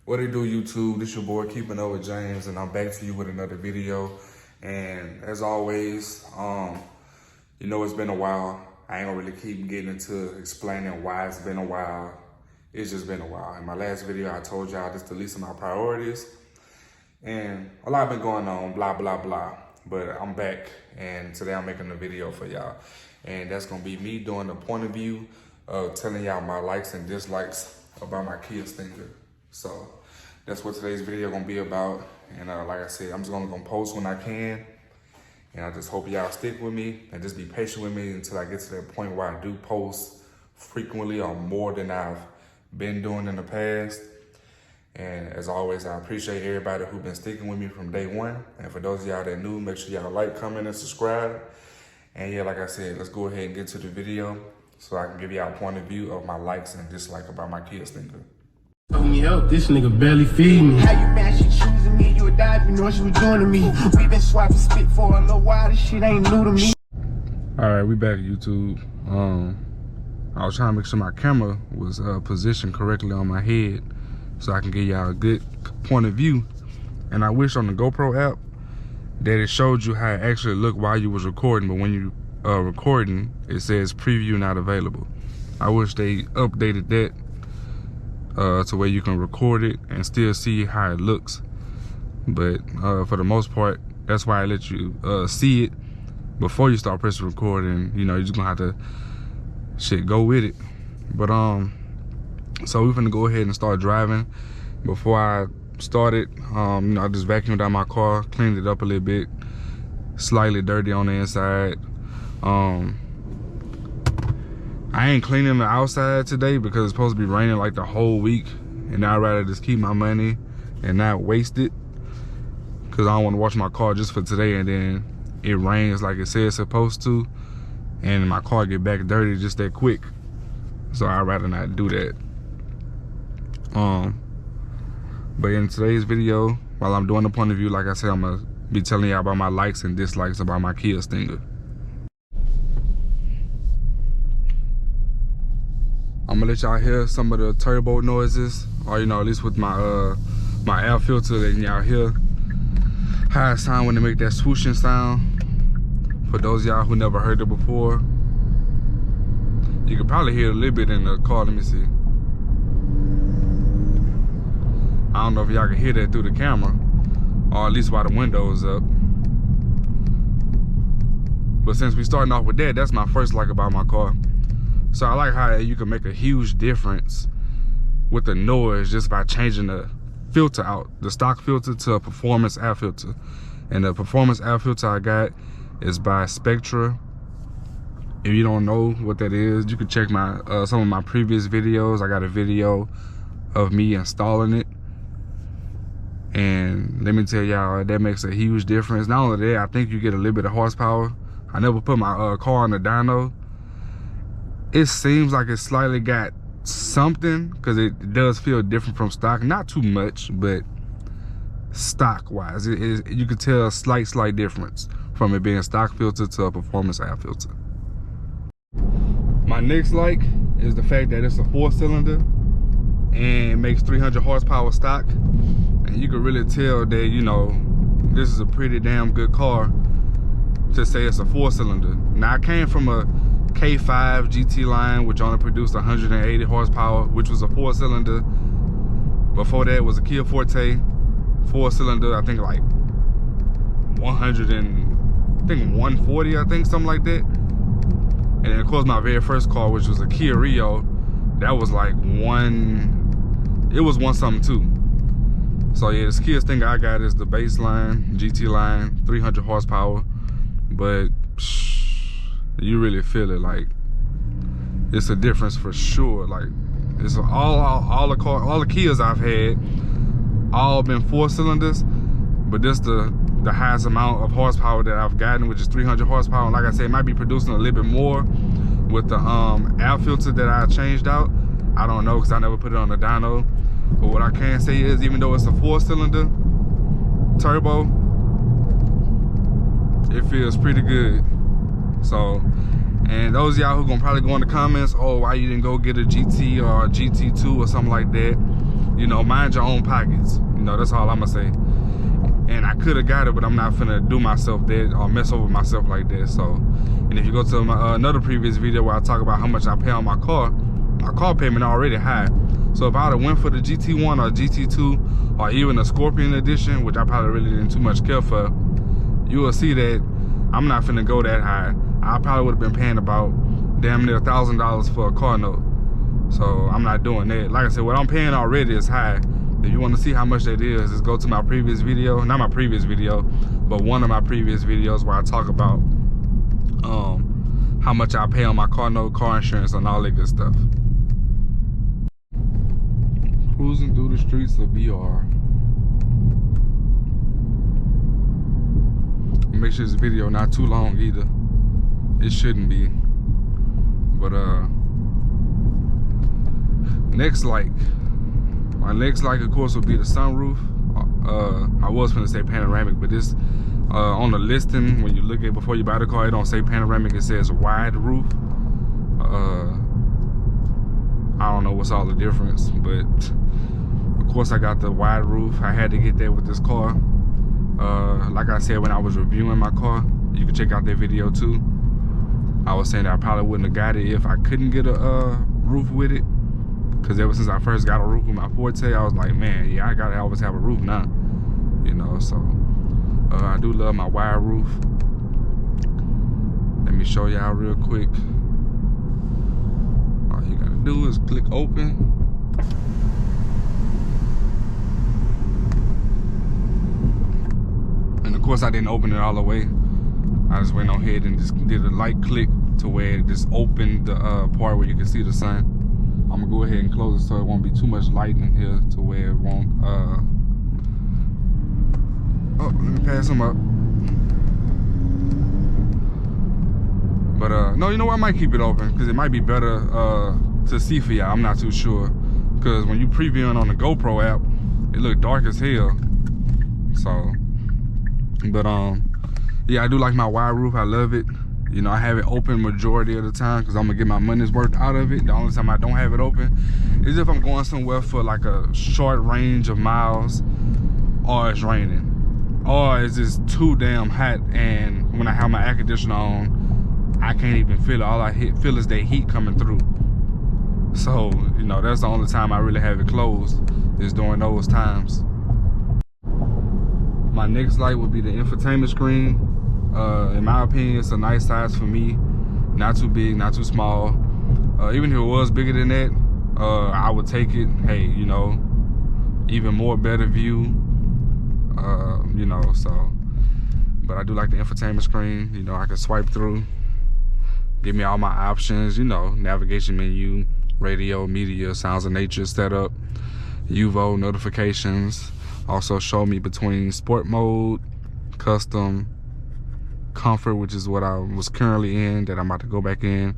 What it do, YouTube? This your boy Keeping Up with James, and I'm back to you with another video. And as always, you know it's been a while. I ain't gonna really keep getting into explaining why it's been a while. It's just been a while. In my last video, I told y'all just the least of my priorities, and a lot been going on, blah blah blah. But I'm back, and today I'm making a video for y'all, and that's gonna be me doing the point of view of telling y'all my likes and dislikes about my Kia Stinger. So that's what today's video gonna be about. And like I said, I'm just gonna post when I can. And I just hope y'all stick with me and just be patient with me until I get to that point where I do post frequently or more than I've been doing in the past. And as always, I appreciate everybody who's been sticking with me from day one. And for those of y'all that new, make sure y'all like, comment, and subscribe. And yeah, like I said, let's go ahead and get to the video so I can give y'all a point of view of my likes and dislikes about my Kia Stinger. Told me help, this nigga barely feed me. How you mad she choosing me? You a dive, you know she was joining me. We been swapping spit for a little while, this shit ain't new to me. Alright, we back YouTube. I was trying to make sure my camera was positioned correctly on my head so I can give y'all a good point of view. And I wish on the GoPro app that it showed you how it actually looked while you was recording, but when you recording, it says preview not available. I wish they updated that to where you can record it and still see how it looks. But for the most part, that's why I let you see it before you start pressing record, and you know, you're just gonna have to go with it. But so we're gonna go ahead and start driving. Before I started, you know, I just vacuumed out my car, cleaned it up a little bit, slightly dirty on the inside. I ain't cleaning the outside today because it's supposed to be raining like the whole week, and I'd rather just keep my money and not waste it, because I don't want to wash my car just for today and then it rains like it said it's supposed to and my car get back dirty just that quick. So I'd rather not do that. But in today's video, while I'm doing the point of view, like I said, I'm gonna be telling y'all about my likes and dislikes about my Kia Stinger. I'm gonna let y'all hear some of the turbo noises, or you know, at least with my my air filter, letting y'all hear how it sound when they make that swooshing sound. For those of y'all who never heard it before, you can probably hear a little bit in the car. Let me see. I don't know if y'all can hear that through the camera, or at least while the window is up. But since we starting off with that, that's my first like about my car. So I like how you can make a huge difference with the noise just by changing the filter out, the stock filter to a performance air filter. And the performance air filter I got is by Spectra. If you don't know what that is, you can check my some of my previous videos. I got a video of me installing it, and let me tell y'all, that makes a huge difference. Not only that, I think you get a little bit of horsepower. I never put my car on the dyno. It seems like it slightly got something, because it does feel different from stock. Not too much, but stock wise, you can tell a slight difference from it being stock filter to a performance air filter. My next like is the fact that it's a 4-cylinder and it makes 300 horsepower stock. And you can really tell that, you know, this is a pretty damn good car to say it's a 4-cylinder. Now, I came from a K5 GT line, which only produced 180 horsepower, which was a 4-cylinder. Before that was a Kia Forte 4-cylinder, I think like 140, I think, something like that. And then of course my very first car, which was a Kia Rio, that was like it was one something too. So yeah, this Kia Stinger I got is the baseline GT line, 300 horsepower, but you really feel it. Like, it's a difference for sure. Like, it's all the Kias I've had, all been 4-cylinders, but this the highest amount of horsepower that I've gotten, which is 300 horsepower. And like I said, it might be producing a little bit more with the air filter that I changed out. I don't know, because I never put it on the dyno. But what I can say is, even though it's a 4-cylinder turbo, it feels pretty good. So, and those of y'all who gonna probably go in the comments, oh, why you didn't go get a GT or a GT2 or something like that? you know, mind your own pockets. You know, that's all I'm gonna say. And I could have got it, but I'm not finna do myself that or mess over myself like that. So, and if you go to my, another previous video where I talk about how much I pay on my car payment already high. So if I would've went for the GT1 or GT2 or even a Scorpion edition, which I probably really didn't too much care for, you will see that I'm not finna go that high. I probably would've been paying about damn near $1,000 for a car note. So I'm not doing that. Like I said, what I'm paying already is high. If you want to see how much that is, just go to my previous video. Not my previous video, but one of my previous videos where I talk about how much I pay on my car note, car insurance, and all that good stuff. Cruising through the streets of BR. Make sure this video not too long either. It shouldn't be. But my next like, of course, would be the sunroof. I was gonna say panoramic, but this on the listing, when you look at before you buy the car, it don't say panoramic, it says wide roof. I don't know what's all the difference, but of course I got the wide roof. I had to get that with this car. Like I said when I was reviewing my car, you can check out that video too. I was saying that I probably wouldn't have got it if I couldn't get a roof with it. Cause ever since I first got a roof with my Forte, I was like, man, yeah, I gotta always have a roof now. You know, so I do love my wide roof. Let me show y'all real quick. All you gotta do is click open. And of course I didn't open it all the way. I just went on ahead and just did a light click to where it just opened the part where you can see the sun. I'm gonna go ahead and close it so it won't be too much light in here to where it won't, oh, let me pass them up. But no, you know what, I might keep it open because it might be better to see for y'all. I'm not too sure. Because when you previewing on the GoPro app, it look dark as hell. So, but yeah, I do like my wide roof, I love it. You know, I have it open majority of the time because I'm gonna get my money's worth out of it. The only time I don't have it open is if I'm going somewhere for like a short range of miles, or it's raining, or it's just too damn hot, and when I have my air conditioner on, I can't even feel it. All I feel is that heat coming through. So, you know, that's the only time I really have it closed, is during those times. My next light would be the infotainment screen. In my opinion, it's a nice size for me. Not too big, not too small. Even if it was bigger than that, I would take it. Hey, you know, even more better view. You know, so. But I do like the infotainment screen. You know, I can swipe through, give me all my options. You know, navigation menu, radio, media, sounds of nature setup, UVO notifications. Also show me between sport mode, custom, comfort, which is what I was currently in, that I'm about to go back in,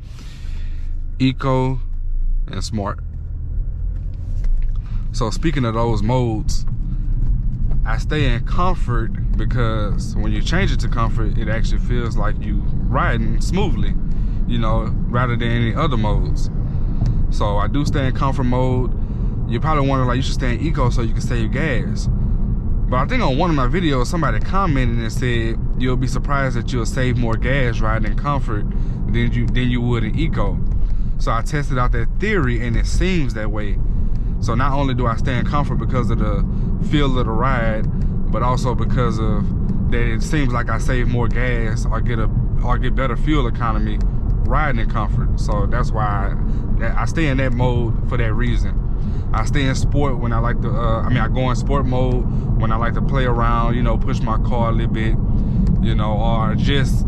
eco, and smart. So speaking of those modes, I stay in comfort because when you change it to comfort, it actually feels like you riding smoothly, you know, rather than any other modes. So I do stay in comfort mode. You probably wonder, like, you should stay in eco so you can save gas. But I think on one of my videos, somebody commented and said, you'll be surprised that you'll save more gas riding in comfort than you would in eco. So I tested out that theory and it seems that way. So not only do I stay in comfort because of the feel of the ride, but also because of that it seems like I save more gas or get better fuel economy riding in comfort. So that's why I stay in that mode for that reason. I stay in sport when I like to, I go in sport mode when I like to play around, you know, push my car a little bit, you know, or just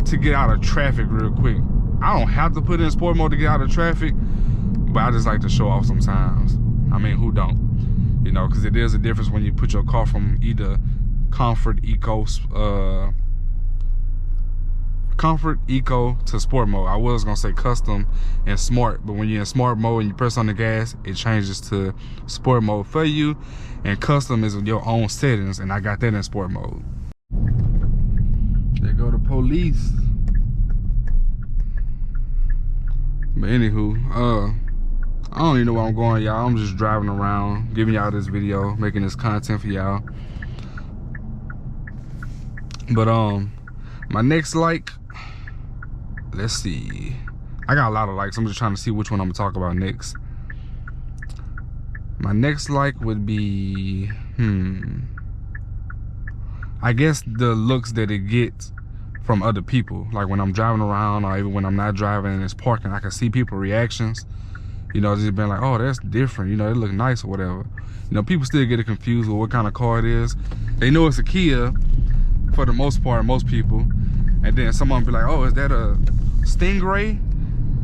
to get out of traffic real quick. I don't have to put in sport mode to get out of traffic, but I just like to show off sometimes. I mean, who don't? You know, because it is a difference when you put your car from either comfort, eco to sport mode. I was gonna say custom and smart, but when you're in smart mode and you press on the gas, it changes to sport mode for you, and custom is your own settings, and I got that in sport mode. There go the police. But anywho, I don't even know where I'm going, y'all. I'm just driving around, giving y'all this video, making this content for y'all. But my next like, let's see. I got a lot of likes. I'm just trying to see which one I'm gonna talk about next. My next like would be, I guess the looks that it gets from other people. Like when I'm driving around, or even when I'm not driving and it's parking, I can see people reactions. You know, just being like, oh, that's different. You know, it look nice or whatever. You know, people still get it confused with what kind of car it is. They know it's a Kia for the most part, most people. And then someone be like, oh, is that a Stingray?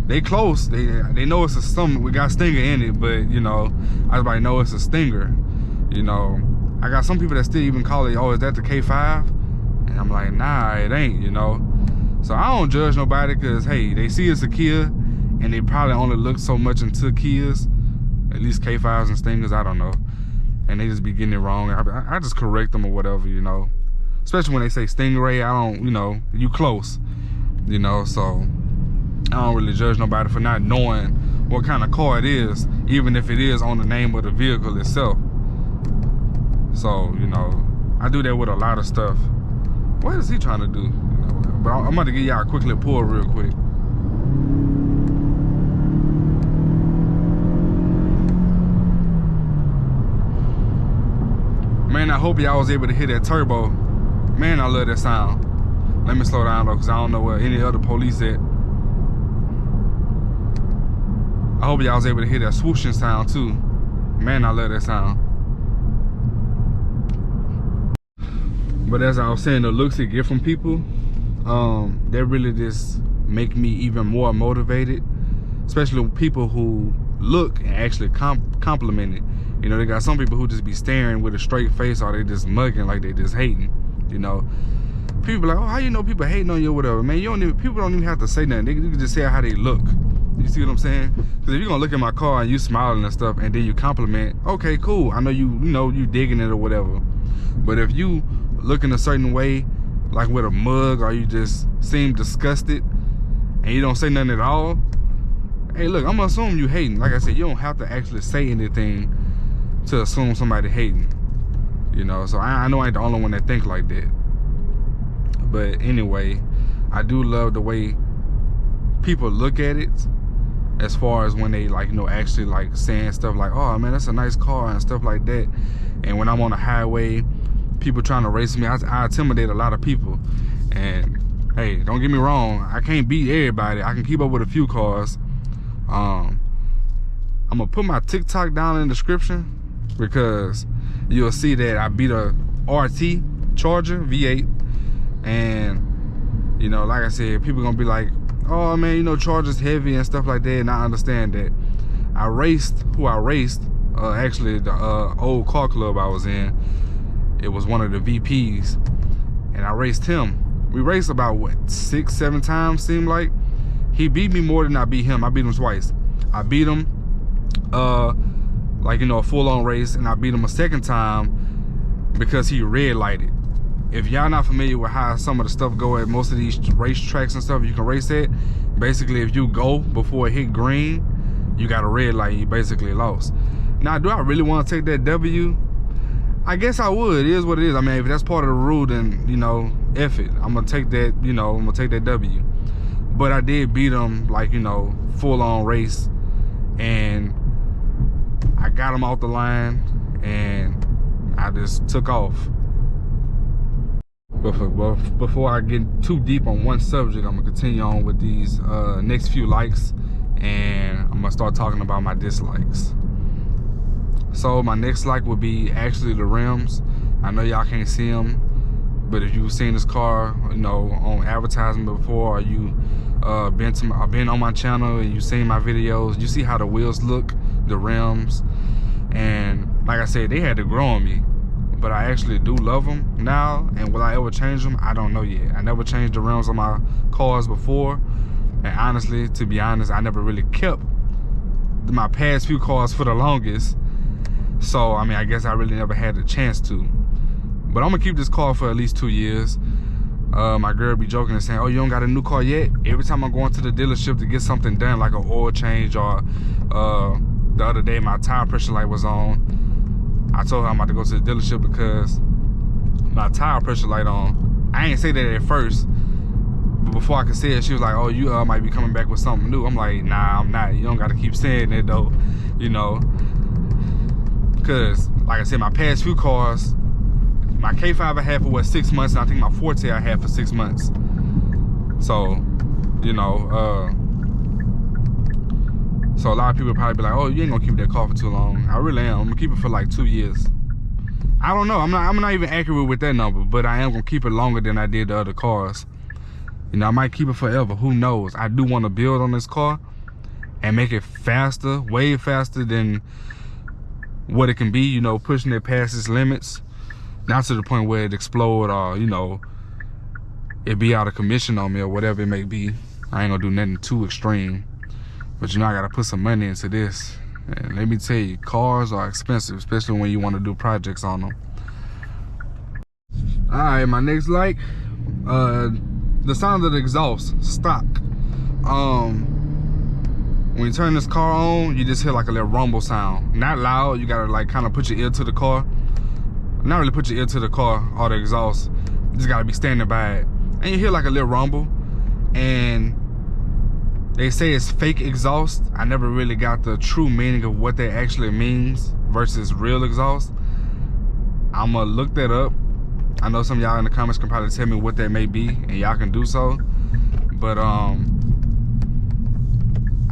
They close. They know it's we got Stinger in it, but you know, everybody know it's a Stinger. You know, I got some people that still even call it, oh, is that the K5? And I'm like, nah, it ain't, you know. So I don't judge nobody, because hey, they see it's a Kia and they probably only look so much into Kias, at least K5s and Stingers, I don't know. And they just be getting it wrong. I just correct them or whatever, you know. Especially when they say Stingray, I don't, you know, you close, you know. So I don't really judge nobody for not knowing what kind of car it is, even if it is on the name of the vehicle itself. So, you know, I do that with a lot of stuff. What is he trying to do? You know, but I'm about to give y'all a quick little pull real quick. Man, I hope y'all was able to hear that turbo. Man, I love that sound. Let me slow down though, because I don't know where any other police at. I hope y'all was able to hear that swooshing sound too. Man, I love that sound. But as I was saying, the looks it get from people, they really just make me even more motivated. Especially with people who look and actually compliment it. You know, they got some people who just be staring with a straight face, or they just mugging like they just hating. You know, people be like, oh, how you know people hating on you or whatever? Man, people don't even have to say nothing. They can just say how they look. You see what I'm saying? Because if you're gonna look at my car and you smiling and stuff, and then you compliment, okay, cool. I know you know you digging it or whatever. But if you look in a certain way, like with a mug, or you just seem disgusted and you don't say nothing at all, hey, look, I'm gonna assume you hating. Like I said, you don't have to actually say anything to assume somebody hating. You know, so I know I ain't the only one that think like that. But anyway, I do love the way people look at it, as far as when they, like, you know, actually like saying stuff like, oh man, that's a nice car and stuff like that. And when I'm on the highway, people trying to race me, I intimidate a lot of people. And hey, don't get me wrong, I can't beat everybody. I can keep up with a few cars. I'm gonna put my TikTok down in the description, because you'll see that I beat a RT Charger V8. And you know, like I said, people gonna be like, oh man, you know, Charger's heavy and stuff like that. And I understand that. I raced who I raced, actually the old car club I was in, it was one of the VPs, and I raced him. We raced about what, 6-7 times, seemed like. He beat me more than I beat him. I beat him twice. I beat him like, you know, a full-on race, and I beat him a second time because he red lighted. If y'all not familiar with how some of the stuff go at most of these racetracks and stuff you can race at, basically if you go before it hit green, you got a red light, you basically lost. Now, do I really want to take that W? I guess I would. It is what it is. I mean, if that's part of the rule, then, you know, F it. I'm gonna take that, you know, I'm gonna take that W. But I did beat him, like, you know, full-on race, and I got him off the line, and I just took off. But before I get too deep on one subject, I'm gonna continue on with these next few likes, and I'm gonna start talking about my dislikes. So my next like would be actually the rims. I know y'all can't see them, but if you've seen this car, you know, on advertisement before, or you been on my channel and you've seen my videos, you see how the wheels look, the rims. And like I said, they had to grow on me, but I actually do love them now. And will I ever change them? I don't know yet. I never changed the rims on my cars before, and honestly, to be honest, I never really kept my past few cars for the longest. So I mean, I guess I really never had the chance to. But I'm gonna keep this car for at least 2 years. My girl be joking and saying, oh, you don't got a new car yet? Every time I'm going to the dealership to get something done, like an oil change or the other day my tire pressure light was on. I told her I'm about to go to the dealership because my tire pressure light on. I ain't say that at first, but before I could say it, she was like, oh, you might be coming back with something new. I'm like, nah, I'm not. You don't gotta keep saying it though, you know. Cause like I said, my past few cars, my K5 I had for what, 6 months, and I think my Forte I had for 6 months. So, you know, so a lot of people probably be like, oh, you ain't gonna keep that car for too long. I really am. I'm gonna keep it for like 2 years. I don't know. I'm not even accurate with that number, but I am gonna keep it longer than I did the other cars. You know, I might keep it forever. Who knows? I do want to build on this car and make it faster, way faster than what it can be. You know, pushing it past its limits, not to the point where it explode or, you know, it be out of commission on me or whatever it may be. I ain't gonna do nothing too extreme, but you know, I gotta put some money into this. And let me tell you, cars are expensive, especially when you want to do projects on them. All right, my next light, the sound of the exhaust, stock. When you turn this car on, you just hear like a little rumble sound. Not loud, you gotta like kind of put your ear to the car. Not really put your ear to the car or the exhaust. You just gotta be standing by it. And you hear like a little rumble. And they say it's fake exhaust. I never really got the true meaning of what that actually means versus real exhaust. I'ma look that up. I know some of y'all in the comments can probably tell me what that may be, and y'all can do so. But I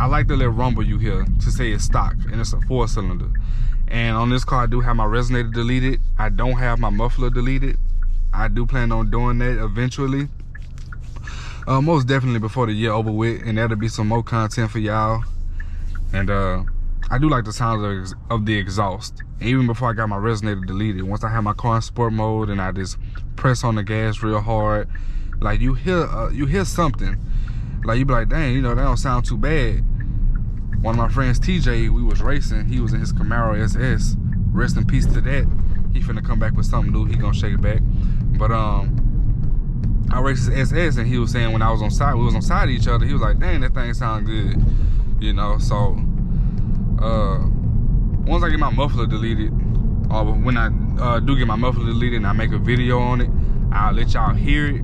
like the little rumble you hear to say it's stock, and it's a 4-cylinder. And on this car, I do have my resonator deleted. I don't have my muffler deleted. I do plan on doing that eventually. Most definitely before the year over with, and that'll be some more content for y'all. And I do like the sound of the exhaust. And even before I got my resonator deleted, once I have my car in sport mode and I just press on the gas real hard, like you hear something. Like you be like, dang, you know, that don't sound too bad. One of my friends, TJ, we was racing. He was in his Camaro SS. Rest in peace to that. He finna come back with something new. He gonna shake it back. But I raced his SS, and he was saying when I was on side, we was on side of each other. He was like, dang, that thing sound good, you know. So once I get my muffler deleted, or when I do get my muffler deleted and I make a video on it, I'll let y'all hear it,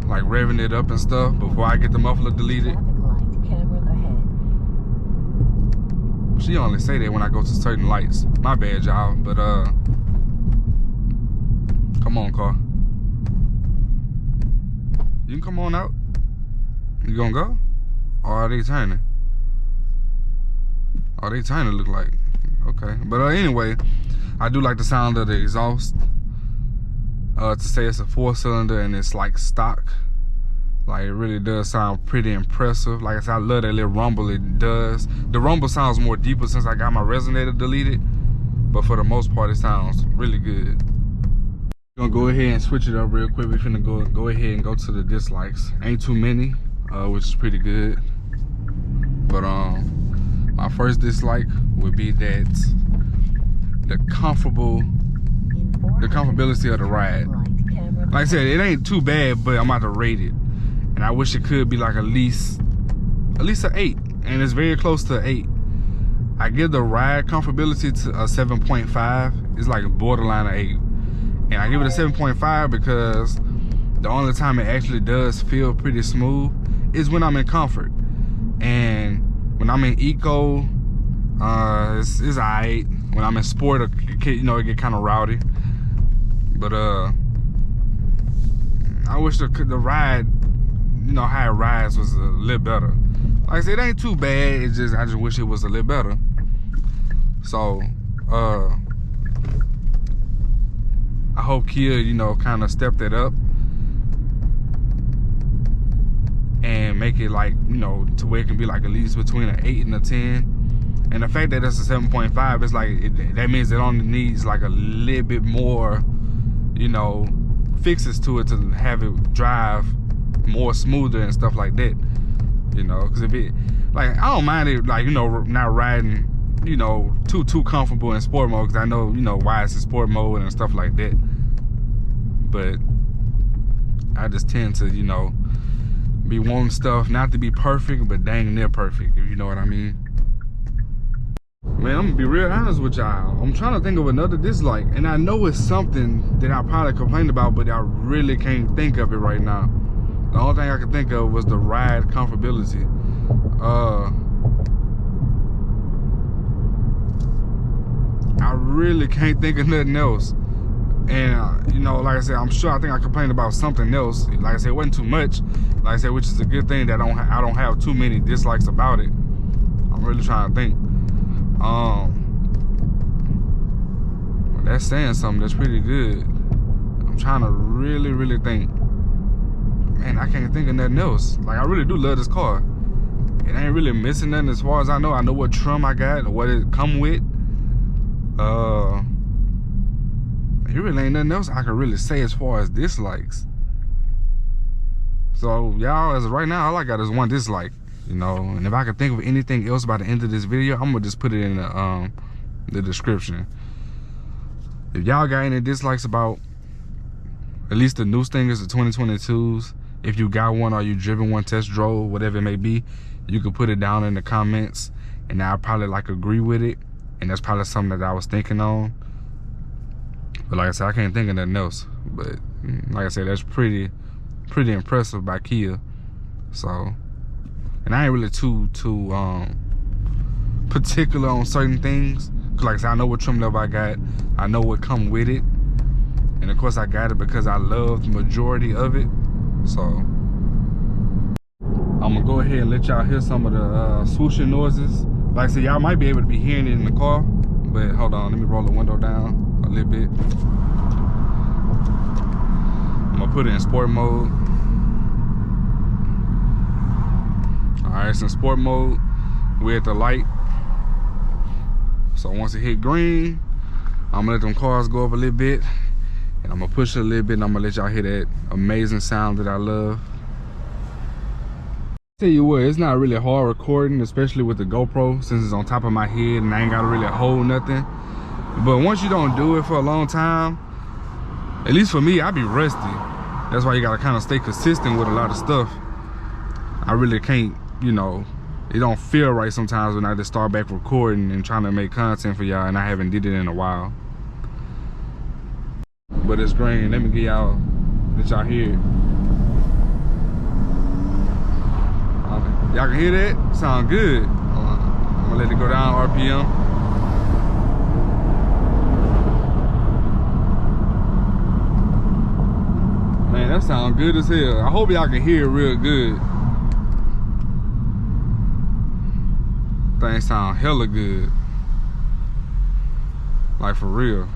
like revving it up and stuff before I get the muffler deleted. She only say that when I go to certain lights. My bad, y'all. But come on, car. You can come on out. You gonna go? Or are they turning? Are they turning, look like? Okay. But anyway, I do like the sound of the exhaust. To say it's a 4-cylinder and it's like stock. Like, it really does sound pretty impressive. Like I said, I love that little rumble it does. The rumble sounds more deeper since I got my resonator deleted. But for the most part, it sounds really good. Gonna go ahead and switch it up real quick. We're finna go ahead and go to the dislikes. Ain't too many, which is pretty good. But my first dislike would be that the comfortability of the ride. Like I said, it ain't too bad, but I'm about to rate it. And I wish it could be like at least an 8. And it's very close to an 8. I give the ride comfortability to a 7.5. It's like a borderline of 8. And I give it a 7.5 because the only time it actually does feel pretty smooth is when I'm in comfort. And when I'm in eco, it's alright. When I'm in sport, you know, it get kind of rowdy. But I wish the ride, you know, how it rides was a little better. Like I said, it ain't too bad. It's just, I just wish it was a little better. So, I hope Kia, you know, kind of step that up and make it like, you know, to where it can be like at least between an 8 and a 10. And the fact that it's a 7.5, it's like, that means it only needs like a little bit more, you know, fixes to it to have it drive more smoother and stuff like that. You know, because if it, like, I don't mind it, like, you know, not riding, you know, too comfortable in sport mode, because I know, you know, why it's in sport mode and stuff like that. But I just tend to, you know, be wanting stuff not to be perfect, but dang near perfect, if you know what I mean. Man, I'm gonna be real honest with y'all. I'm trying to think of another dislike, and I know it's something that I probably complained about, but I really can't think of it right now. The only thing I could think of was the ride comfortability. I really can't think of nothing else. And you know, like I said, I think I complained about something else. Like I said, it wasn't too much. Like I said, which is a good thing that I don't have too many dislikes about it. I'm really trying to think. That's saying something. That's pretty good. I'm trying to really think. Man, I can't think of nothing else. Like, I really do love this car. It ain't really missing nothing as far as I know. I know what trim I got, what it come with. There really ain't nothing else I can really say as far as dislikes. So y'all, as of right now, all I got is one dislike, you know. And if I can think of anything else by the end of this video, I'm gonna just put it in the description. If y'all got any dislikes about at least the new Stingers, the 2022s, if you got one or you driven one, test drove, whatever it may be, you can put it down in the comments, and I'll probably like agree with it. And that's probably something that I was thinking on. But like I said, I can't think of nothing else. But like I said, that's pretty impressive by Kia. So, and I ain't really too particular on certain things. Cause like I said, I know what trim level I got. I know what come with it. And of course I got it because I love the majority of it. So I'm gonna go ahead and let y'all hear some of the swooshing noises. Like I said, y'all might be able to be hearing it in the car, but hold on, let me roll the window down a little bit. I'm gonna put it in sport mode. All right, it's in sport mode. We're at the light. So once it hit green, I'm gonna let them cars go up a little bit, and I'm gonna push it a little bit, and I'm gonna let y'all hear that amazing sound that I love. Tell you what, it's not really hard recording, especially with the GoPro, since it's on top of my head and I ain't gotta really hold nothing. But once you don't do it for a long time, at least for me, I be rusty. That's why you gotta kind of stay consistent with a lot of stuff. I really can't, you know, it don't feel right sometimes when I just start back recording and trying to make content for y'all, and I haven't did it in a while. But it's green. Let me get y'all, let y'all hear it. Y'all can hear that? Sound good. I'm gonna let it go down RPM. Man, that sound good as hell. I hope y'all can hear it real good. Things sound hella good. Like for real.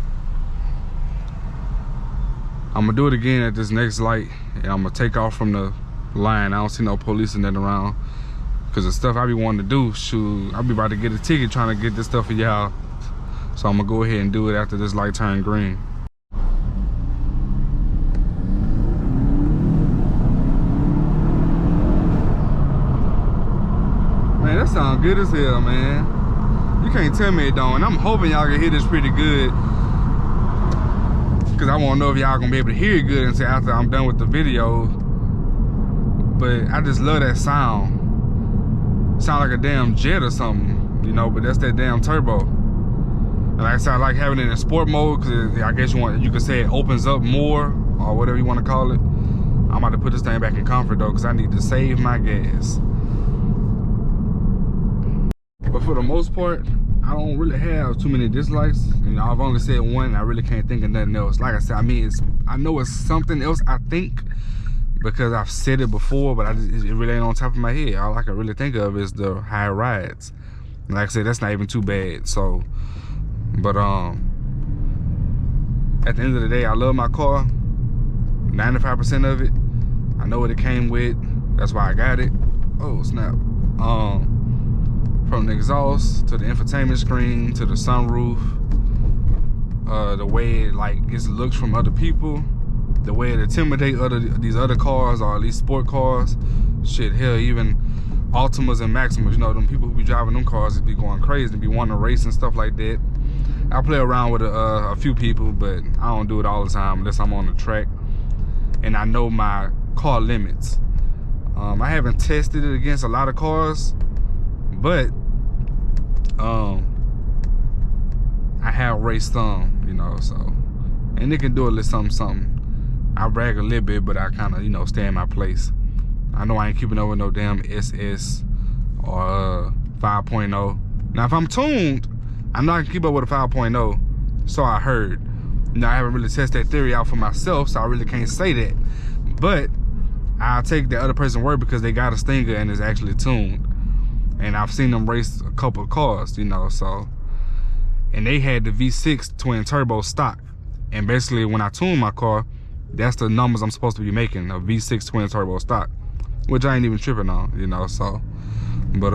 I'm gonna do it again at this next light, and I'm gonna take off from the line. I don't see no police in that around. Cause the stuff I be wanting to do, shoot, I be about to get a ticket trying to get this stuff for y'all. So I'm gonna go ahead and do it after this light turn green. Man, that sound good as hell, man. You can't tell me it don't. And I'm hoping y'all can hear this pretty good. Cause I wanna know if y'all gonna be able to hear it good until after I'm done with the video. But I just love that sound. Sound like a damn jet or something, you know, but that's that damn turbo. And like I said, I like having it in sport mode, because I guess you could say it opens up more, or whatever you want to call it. I'm about to put this thing back in comfort though, because I need to save my gas. But for the most part, I don't really have too many dislikes. You know, I've only said one, and I really can't think of nothing else. Like I said, I mean, I know it's something else, I think, because I've said it before, but it really ain't on top of my head. All I can really think of is the high rides. And like I said, that's not even too bad. So, but at the end of the day, I love my car. 95% of it. I know what it came with. That's why I got it. Oh snap! From the exhaust to the infotainment screen to the sunroof, the way it like it looks from other people. The way it intimidate these other cars, or at least sport cars. Shit, hell, even Altimas and Maximas, you know, them people who be driving them cars be going crazy, be wanting to race and stuff like that. I play around with a few people, but I don't do it all the time unless I'm on the track and I know my car limits. I haven't tested it against a lot of cars, but I have raced some, you know, so, and it can do a little something. I brag a little bit, but I kind of, you know, stay in my place. I know I ain't keeping up with no damn SS or 5.0. Now, if I'm tuned, I know I can keep up with a 5.0, so I heard. Now, I haven't really tested that theory out for myself, so I really can't say that. But I'll take the other person's word because they got a Stinger and it's actually tuned. And I've seen them race a couple of cars, you know, so. And they had the V6 twin turbo stock. And basically, when I tune my car, that's the numbers I'm supposed to be making, a V6 twin turbo stock, which I ain't even tripping on, you know, so. But,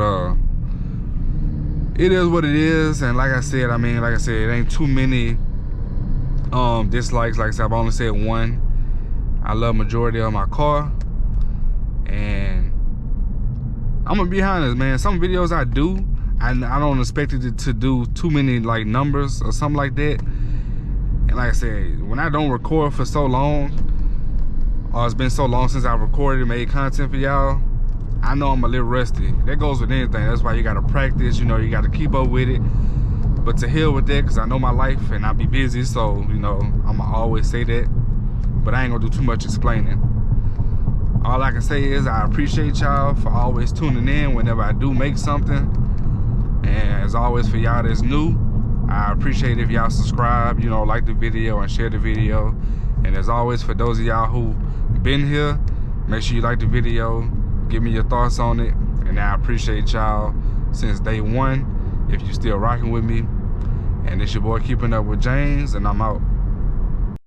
it is what it is. And like I said, it ain't too many dislikes. Like I said, I've only said one. I love majority of my car. And I'm gonna be honest, man, some videos I do, I don't expect it to do too many like numbers or something like that. And like I said, when I don't record for so long, or it's been so long since I've recorded and made content for y'all, I know I'm a little rusty. That goes with anything. That's why you gotta practice, you know, you gotta keep up with it. But to hell with that, because I know my life and I be busy, so, you know, I'ma always say that. But I ain't gonna do too much explaining. All I can say is I appreciate y'all for always tuning in whenever I do make something. And as always, for y'all that's new, I appreciate if y'all subscribe, you know, like the video and share the video. And as always, for those of y'all who been here, make sure you like the video, give me your thoughts on it. And I appreciate y'all since day one, if you still rocking with me. And it's your boy Keeping Up with James, and I'm out.